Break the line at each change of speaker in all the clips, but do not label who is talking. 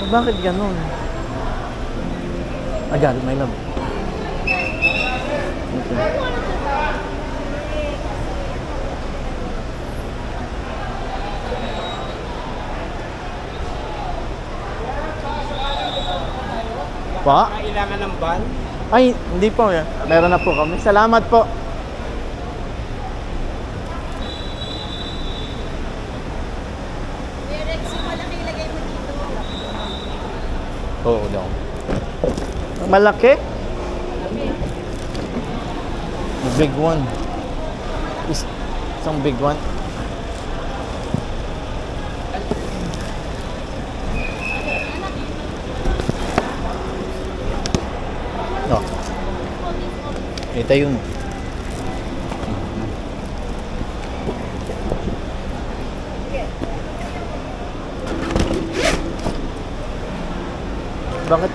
Bakit ganun? I got it, my love. Okay. Pa?
Kailangan ng van?
Ay, hindi po. Meron na po kami. Salamat po.
Rex, yung malaki ilagay mo dito.
Oo daw. Malaki? The big one. Isang big one. No. Itayo mo. Bakit?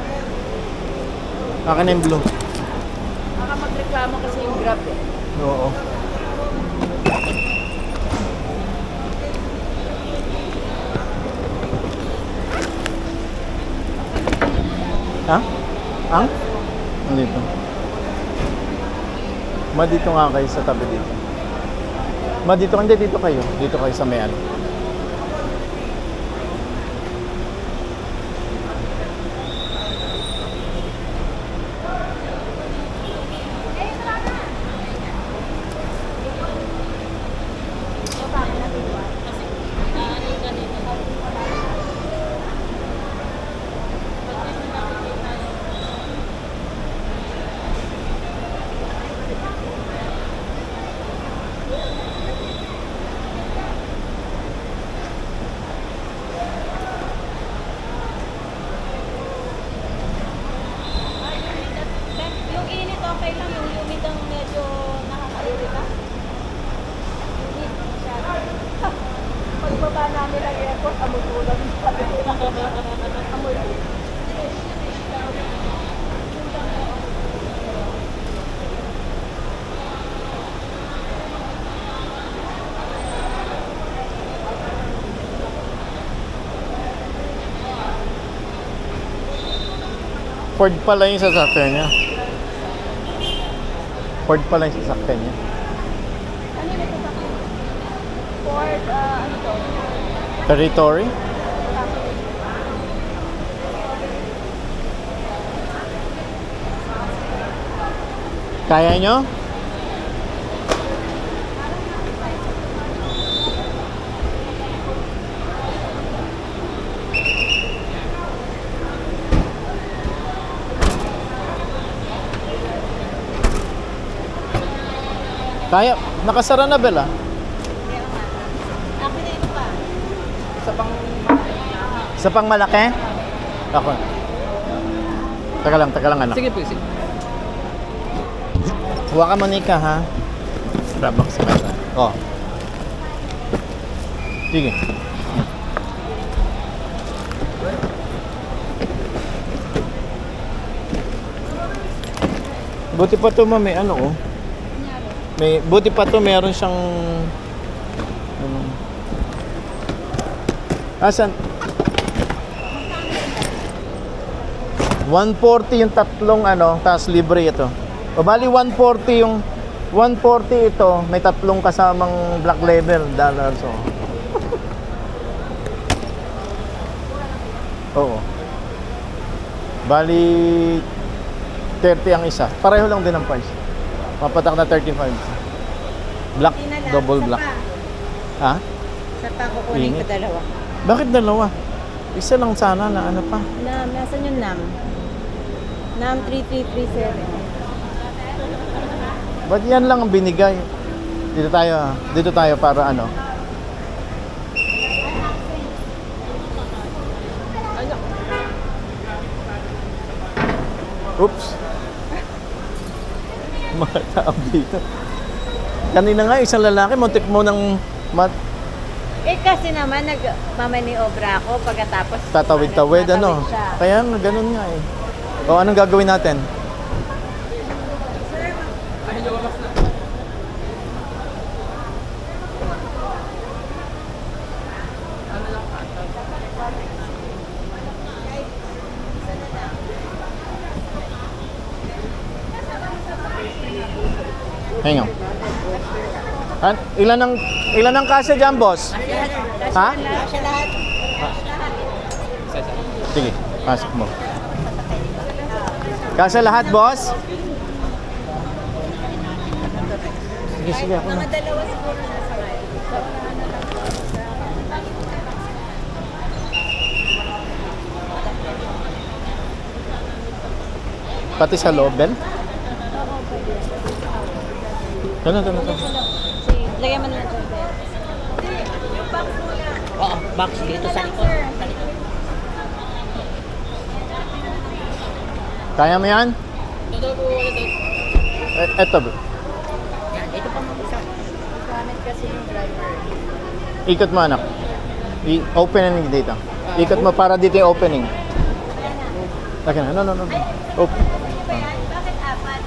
Akin na yung blue.
Baka magreklamo kasi yung Grab eh.
Oo. Ha? Ang? Dito. Dito nga kayo sa tabi dito. Dito, hindi dito kayo. Dito kayo sa may ano.
Yung init okay lang, yung humid ang medyo nakakairita. Humid masyado. Pagbaba namin ang airport, amoy ulam. Amoy ulam.
Ford pala yung sasakyan niya. Ford pala yung sasakyan niya.
Ano na ito sa akin? Ford, ano to?
Territory? Kaya nyo? Kaya, nakasara na Bella.
Akin na ito pa.
Sa pang malaki? Ako. Taka lang anak.
Sige po, sige.
Huwag ka manika ha. Rabak sa mesa. Oh. Sige. Buti pa to may ano oh. May buti pa to meron siyang asan? 140 yung tatlong ano, tapos libre ito. O bali 140 yung 140 ito, may tatlong kasamang black label dollars so. Oo. Bali 30 ang isa. Pareho lang din ang price. Mapatak na 35. Black, double black. Ha?
Sa pa kukunin ko
Init.
dalawa.
Bakit dalawa? Isa lang sana na ano pa.
Nasaan yung NAM? NAM 3337.
Ba't yan lang ang binigay? Dito tayo para ano? Oops. Mga tao dito. Kanina nga, isang lalaki, muntik mo ng
Eh kasi naman nagmamaniobra ako pagkatapos
tatawid-tawid, ano?
tatawid siya.
Kaya ganun nga eh. O, anong gagawin natin? Hang on. Ilan ang kasya dyan, boss? Ha?
Siya lahat.
Sige, pasok mo. Kasya lahat, boss? Sige, sige, ako na.
Mga dalawa siguro na sa kayo.
Pati sa loob, Ben? Ganun.
Lagyan mo na lang dyan, Ben. Yung box muna.
Oo, box dito sa likod.
Kaya mo yan?
Ito po,
Eto, bro.
Yan, ito pa mga isa.
Gamit kasi yung driver.
Ikot mo, anak. Opening dito. Ikot mo para dito yung opening. Okay na. No. Open.
Ano ba yan? Bakit apat?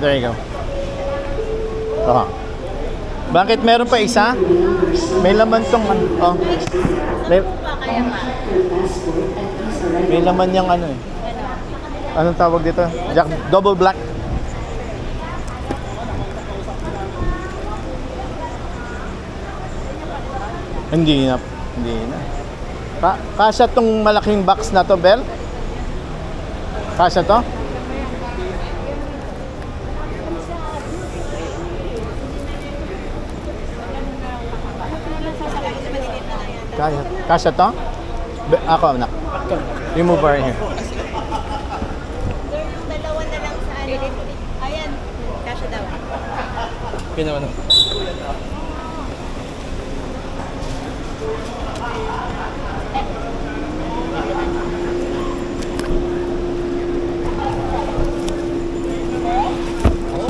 There you go. Oh. Bakit meron pa isa? May laman tong ano. Oh. May,
Pa kaya pa?
may laman yang ano eh. Anong tawag dito? Double black. Hindi na. Kasya tong malaking box na to, Bel? Kasya to? Kasya to? Ako, anak. Remove her here.
Sir, yung dalawa na lang sa ano. Ayan. Kasha daw.
Pinawa na.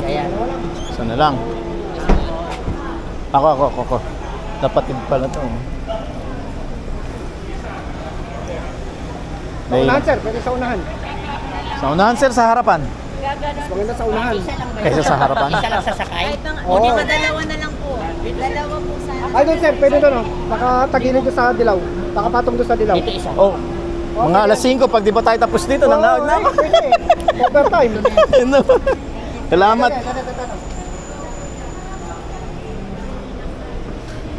Kaya,
Isa na lang. Ako. Napatid pala to. May,
Unahan sir, pwede sa unahan.
sa unahan, sir, sa harapan.
Gaganon.
Maganda sa unahan.
Kaysa sa harapan.
isa lang sasakay.
Kahit nang,
Oo.
hindi ba dalawa na lang po? Dalawa po sana.
Ay doon sir, pwede doon oh. Nakatagilid doon sa dilaw. Nakapatong doon sa dilaw.
Dito isa.
Oh, mga alas 5, pag di ba tayo tapos dito, nanood na ako.
Pwede eh. Overtime.
Salamat.
Ito.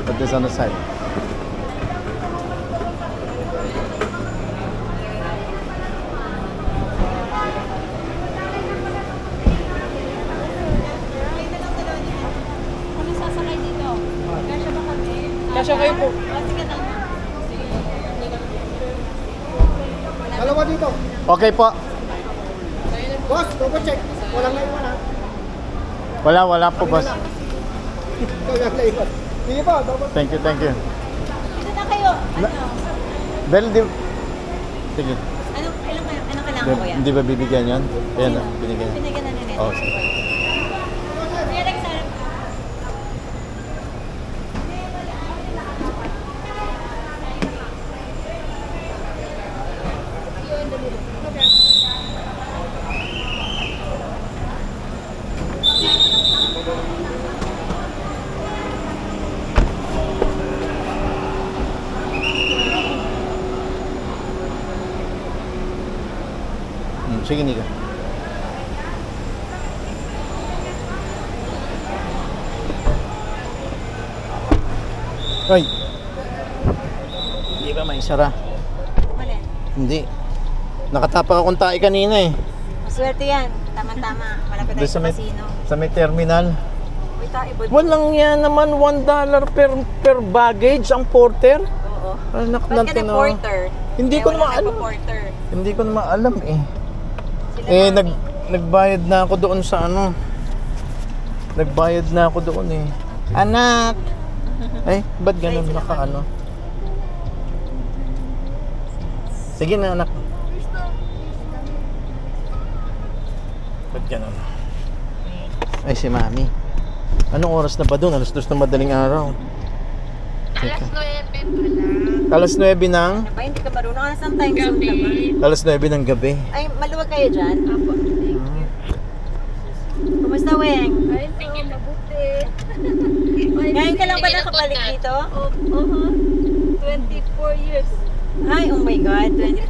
Put this on the side.
Kami sasakay dito. Kasha ba kami?
Kasya kayo po.
Sige lang.
Dalawa dito.
Okay po.
Boss, double check. Walang naiwan ha.
Wala po, boss.
Ikaw yung naiwan. Sige po, double check.
Thank you.
Dito na kayo. Ano?
Bel, di... Sige.
Anong kailangan ko yan?
Hindi ba bibigyan yan? Ayan na, binigyan.
Binigyan na nila.
Oh, sige.
Kuya Rex, harap ka.
Sige, Nika. Ay! Hindi ba may sara?
Mali.
Hindi. Nakatapak akong tae kanina eh.
Maswerte yan. Tama-tama. Malapit tayo
Doon
sa
may,
casino.
sa may terminal.
Uy, taibod.
Walang yan naman, $1 per baggage ang porter.
Oo.
Anak
Ba't ka
natin
na porter?
Hindi ko naman alam.
Porter.
Hindi ko naman alam eh.
Sila
Nagbayad na ako doon sa ano. Nagbayad na ako doon eh. Anak! Ay, ba't ganun naka ano? Sige na anak. Ba't ganun? Ay si mami. Anong oras na ba doon? Alas 2 na madaling araw. Alas 9 pala. Alas 9 ng?
Ano ba? Hindi ka marunong. Ano saan time zone ka ba?
Alas 9 ng gabi.
Ay, maluwag kayo dyan? Apo. Kumusta, Weng? Ay, so, mabuti. Ngayon ka lang ba nakabalik dito? Oo. 24 years. Ay, oh my God, 24